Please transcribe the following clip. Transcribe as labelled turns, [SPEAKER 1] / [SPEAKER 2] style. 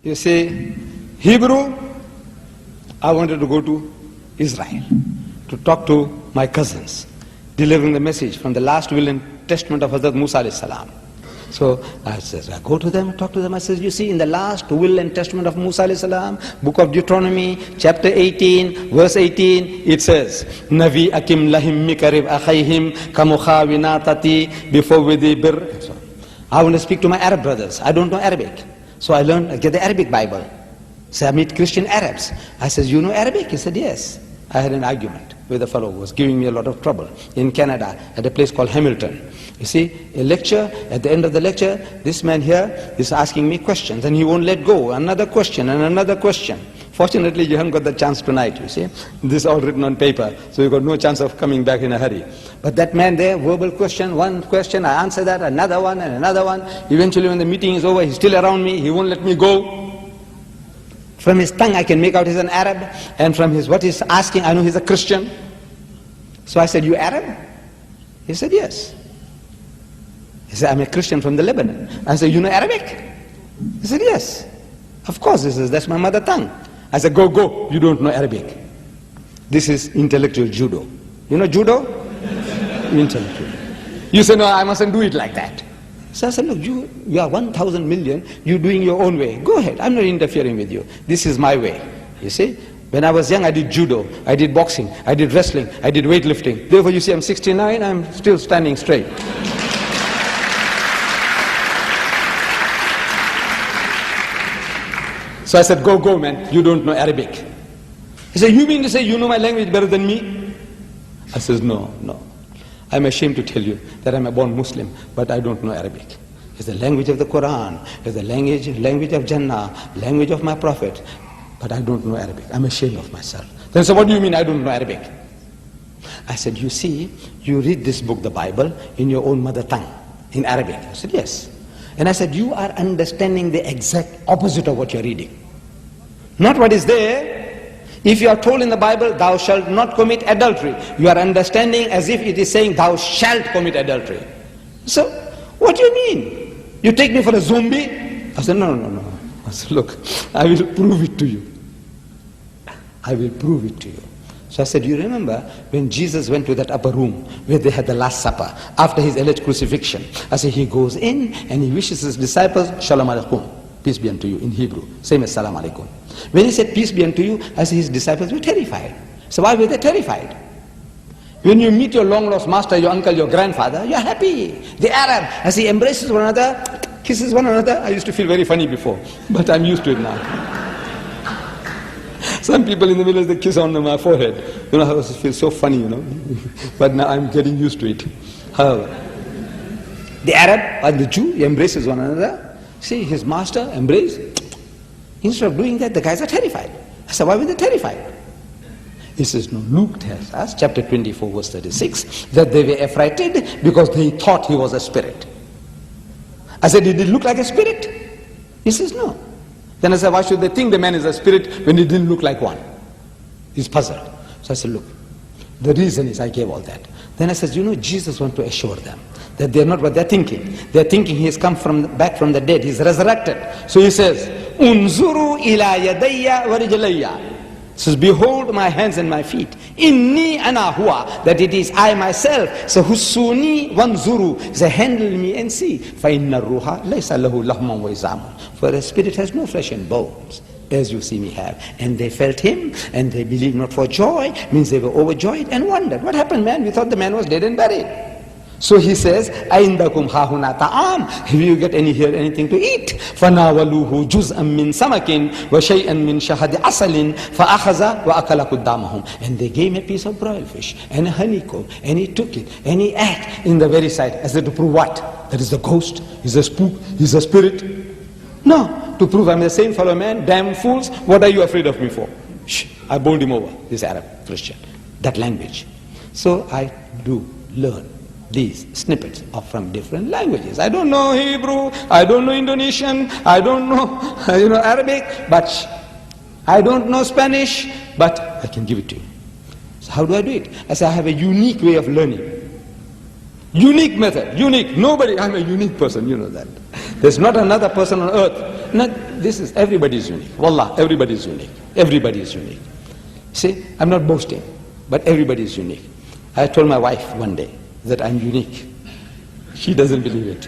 [SPEAKER 1] You see, Hebrew, I wanted to go to Israel to talk to my cousins, delivering the message from the last will and testament of Hazrat Musa alayhi salam. So I said, I go to them, talk to them. I said, you see, in the last will and testament of Musa alayhi salam, book of Deuteronomy, chapter 18, verse 18, it says, Navi akim lahim mikarib akhayhim kamukhawinatati before vidhi bir. I want to speak to my Arab brothers. I don't know Arabic. So I get the Arabic Bible. So I meet Christian Arabs. I said, you know Arabic? He said, yes. I had an argument with a fellow who was giving me a lot of trouble in Canada at a place called Hamilton. You see, a lecture, at the end of the lecture, this man here is asking me questions and he won't let go. Another question and another question. Fortunately, you haven't got the chance tonight, you see. This is all written on paper, so you've got no chance of coming back in a hurry. But that man there, verbal question, one question, I answer that, another one and another one. Eventually when the meeting is over, he's still around me, he won't let me go. From his tongue I can make out he's an Arab, and from his what he's asking I know he's a Christian. So I said, you Arab? He said, yes. He said, I'm a Christian from the Lebanon. I said, you know Arabic? He said, yes. Of course, he says, that's my mother tongue. I said, go, you don't know Arabic. This is intellectual judo. You know judo? Intellectual. You say, no, I mustn't do it like that. So I said, look, you are 1,000 million, you're doing your own way. Go ahead, I'm not interfering with you. This is my way. You see? When I was young, I did judo, I did boxing, I did wrestling, I did weightlifting. Therefore, you see, I'm 69, I'm still standing straight. So I said, go, man, you don't know Arabic. He said, you mean to say you know my language better than me? I says, no. I'm ashamed to tell you that I'm a born Muslim, but I don't know Arabic. It's the language of the Quran, it's the language of Jannah, language of my Prophet, but I don't know Arabic. I'm ashamed of myself. Then so what do you mean I don't know Arabic? I said, you see, you read this book, the Bible, in your own mother tongue, in Arabic. I said, yes. And I said, you are understanding the exact opposite of what you're reading. Not what is there. If you are told in the Bible, thou shalt not commit adultery, you are understanding as if it is saying, thou shalt commit adultery. So, what do you mean? You take me for a zombie? I said, no. I said, look, I will prove it to you. I will prove it to you. So I said, you remember when Jesus went to that upper room where they had the Last Supper after his alleged crucifixion? I said, he goes in and he wishes his disciples, Shalom Alaikum, peace be unto you, in Hebrew, same as Salam Alaikum. When he said, peace be unto you, I said, his disciples were terrified. So why were they terrified? When you meet your long lost master, your uncle, your grandfather, you're happy. The Arab, as he embraces one another, kisses one another, I used to feel very funny before, but I'm used to it now. Some people in the village, they kiss on my forehead. You know, I feel so funny, you know. But now I'm getting used to it. However, the Arab or the Jew, he embraces one another. See, his master embrace. Instead of doing that, the guys are terrified. I said, why were they terrified? He says, no, Luke tells us, chapter 24, verse 36, that they were affrighted because they thought he was a spirit. I said, did it look like a spirit? He says, no. Then I said, why should they think the man is a spirit when he didn't look like one? He's puzzled. So I said, look, the reason is I gave all that. Then I said, you know, Jesus wants to assure them that they're not what they're thinking. They're thinking he has come back from the dead. He's resurrected. So he says, Unzuru ila yadayya wa rijlayya. Says, behold my hands and my feet. Inni ana huwa, that it is I myself. So husuni wanzuru, say handle me and see. Fa inna ruha laysa lahu lahman wa izamun. For a spirit has no flesh and bones, as you see me have. And they felt him, and they believed not for joy, means they were overjoyed and wondered. What happened, man? We thought the man was dead and buried. So he says, Aindakum hahuna ta'am. Have you got anything to eat? فَنَاوَلُوهُ جُزْءًا مِّن سَمَكٍ وَشَيْئًا مِّن شَهَدِ عَسَلٍ فَأَخَذَ وَأَكَلَ قُدَّامَهُم. And they gave him a piece of broiled fish and a honeycomb, and he took it and he ate in the very sight, as if to prove what? That is the ghost, he's a spook, he's a spirit. No, to prove I'm the same fellow man. Damn fools, what are you afraid of me for? Shh, I bowled him over, this Arab Christian, that language. So I do learn these snippets are from different languages. I don't know Hebrew, I don't know Indonesian, I don't know Arabic, but I don't know Spanish, but I can give it to you. So how do I do it? I say I have a unique way of learning. Unique method, unique. Nobody, I'm a unique person, you know that. There's not another person on earth. This is, everybody is unique. Wallah, everybody is unique. Everybody is unique. See, I'm not boasting, but everybody is unique. I told my wife one day that I'm unique. She doesn't believe it.